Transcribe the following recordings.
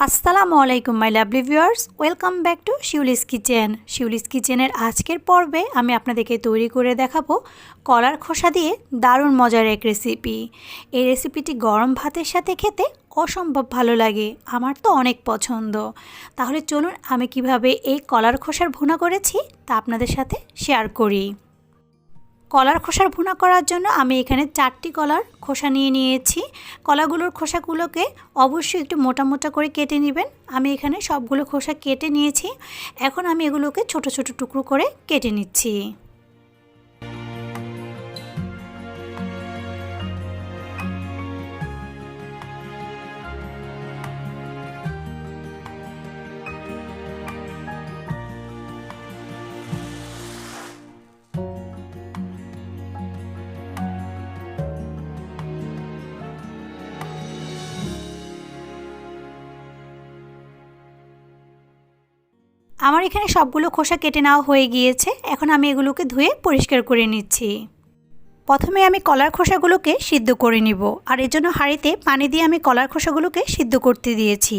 আসসালামু আলাইকুম my lovely viewers, welcome back to Shiuli's kitchen. Shiuli's কিচেনের আজকের পর্বে আমি আপনাদেরকে তৈরি করে দেখাবো কলার খোসা দিয়ে দারুণ মজার এক রেসিপি। এই রেসিপিটি গরম ভাতের সাথে খেতে অসম্ভব ভালো লাগে, আমার তো অনেক পছন্দ। তাহলে চলুন আমি কিভাবে এই কলার খোসার ভুনা করেছি তা আপনাদের সাথে শেয়ার করি। কলার খোসার ভুনা করার জন্য আমি এখানে 4টি কলার খোসা নিয়েছি। কলাগুলোর খোসাগুলোকে অবশ্যই একটু মোটা মোটা করে কেটে নেবেন। আমি এখানে সবগুলো খোসা কেটে নিয়েছি। এখন আমি এগুলোকে ছোট ছোট টুকরো করে কেটে নিচ্ছি। আমার এখানে সবগুলো খোসা কেটে নেওয়া হয়ে গিয়েছে। এখন আমি এগুলোকে ধুয়ে পরিষ্কার করে নিচ্ছি। প্রথমে আমি কলার খোসাগুলোকে সিদ্ধ করে নিব, আর এর জন্য হাঁড়িতে পানি দিয়ে আমি কলার খোসাগুলোকে সিদ্ধ করতে দিয়েছি।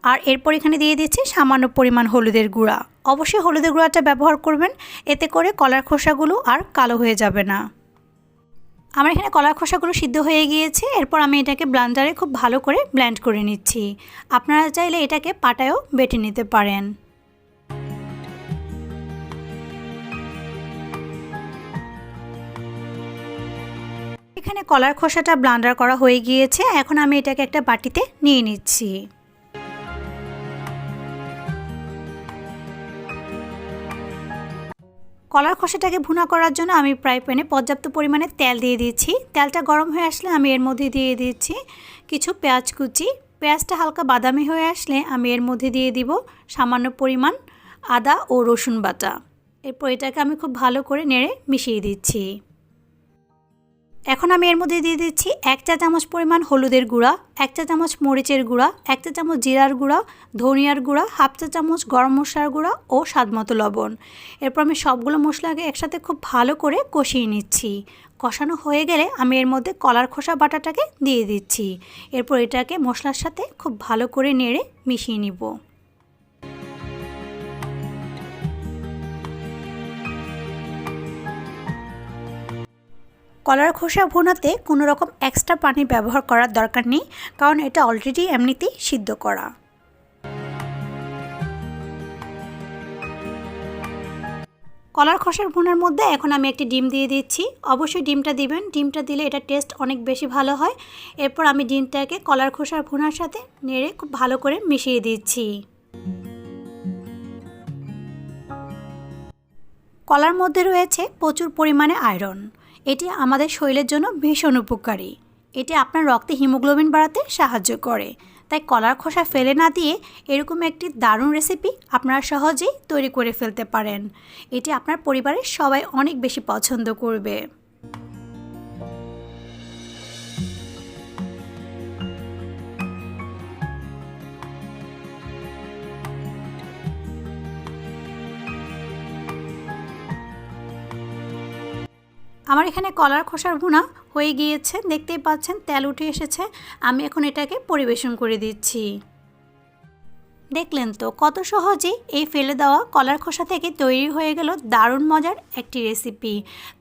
আর এরপর এখানে দিয়ে দিচ্ছি সামান্য পরিমাণ হলুদের গুঁড়া। অবশ্যই হলুদের গুঁড়াটা ব্যবহার করবেন, এতে করে কলার খোসাগুলো আর কালো হয়ে যাবে না। আমার এখানে কলার খোসাগুলো সিদ্ধ হয়ে গিয়েছে। এরপর আমি এটাকে ব্লেন্ডারে খুব ভালো করে ব্লেন্ড করে নিচ্ছি। আপনারা চাইলে এটাকে পাটায়ও বেটে নিতে পারেন। এখানে কলার খোসাটা ব্লেন্ডার করা হয়ে গিয়েছে। এখন আমি এটাকে একটা বাটিতে নিয়ে নিচ্ছি। কলার খোসাটাকে ভুনা করার জন্য আমি ফ্রাই প্যানে পর্যাপ্ত পরিমাণে তেল দিয়ে দিচ্ছি। তেলটা গরম হয়ে আসলে আমি এর মধ্যে দিয়ে দিচ্ছি কিছু পেঁয়াজ কুচি। পেঁয়াজটা হালকা বাদামি হয়ে আসলে আমি এর মধ্যে দিয়ে দিব সামান্য পরিমাণ আদা ও রসুন বাটা। এরপর এটাকে আমি খুব ভালো করে নেড়ে মিশিয়ে দিচ্ছি। এখন আমি এর মধ্যে দিয়ে দিচ্ছি 1 চা চামচ পরিমাণ হলুদের গুঁড়া, 1 চা চামচ মরিচের গুঁড়া, 1 চা চামচ জিরার গুঁড়া, ধনিয়ার গুঁড়া, 1/2 চা চামচ গরম মশলার গুঁড়া ও স্বাদমতো লবণ। এরপর আমি সবগুলো মশলাকে একসাথে খুব ভালো করে কষিয়ে নিচ্ছি। কষানো হয়ে গেলে আমি এর মধ্যে কলার খোসা বাটাটাকে দিয়ে দিচ্ছি। এরপর এটাকে মশলার সাথে খুব ভালো করে নেড়ে মিশিয়ে নিব। কলার খোসা ভুনাতে কোনো রকম এক্সট্রা পানি ব্যবহার করার দরকার নেই, কারণ এটা অলরেডি এমনিতেই সিদ্ধ করা। কলার খোসার ভুনার মধ্যে এখন আমি একটি ডিম দিয়ে দিচ্ছি। অবশ্যই ডিমটা দিবেন, ডিমটা দিলে এটা টেস্ট অনেক বেশি ভালো হয়। এরপর আমি ডিমটাকে কলার খোসার ভুনার সাথে নেড়ে খুব ভালো করে মিশিয়ে দিচ্ছি। কলার মধ্যে রয়েছে প্রচুর পরিমাণে আয়রন। এটি আমাদের শরীরের জন্য ভীষণ উপকারী। এটি আপনার রক্তে হিমোগ্লোবিন বাড়াতে সাহায্য করে। তাই কলার খোসা ফেলে না দিয়ে এরকম একটি দারুণ রেসিপি আপনারা সহজেই তৈরি করে ফেলতে পারেন। এটি আপনার পরিবারের সবাই অনেক বেশি পছন্দ করবে। আমার এখানে কলার খোসার ভুনা হয়ে গিয়েছে, দেখতেই পাচ্ছেন তেল উঠে এসেছে। আমি এখন এটাকে পরিবেশন করে দিচ্ছি। দেখলেন তো কত সহজেই এই ফেলে দেওয়া কলার খোসা থেকে তৈরি হয়ে গেল দারুণ মজার একটি রেসিপি।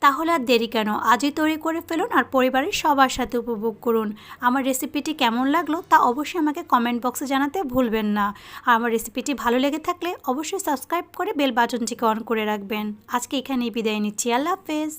তাহলে আর দেরি কেন, আজই তৈরি করে ফেলুন আর পরিবারের সবার সাথে উপভোগ করুন। আমার রেসিপিটি কেমন লাগলো তা অবশ্যই আমাকে কমেন্ট বক্সে জানাতে ভুলবেন না। আর আমার রেসিপিটি ভালো লেগে থাকলে অবশ্যই সাবস্ক্রাইব করে বেল বাটনটিকে অন করে রাখবেন। আজকে এখানেই বিদায় নিচ্ছি। আল্লাহ হাফেজ।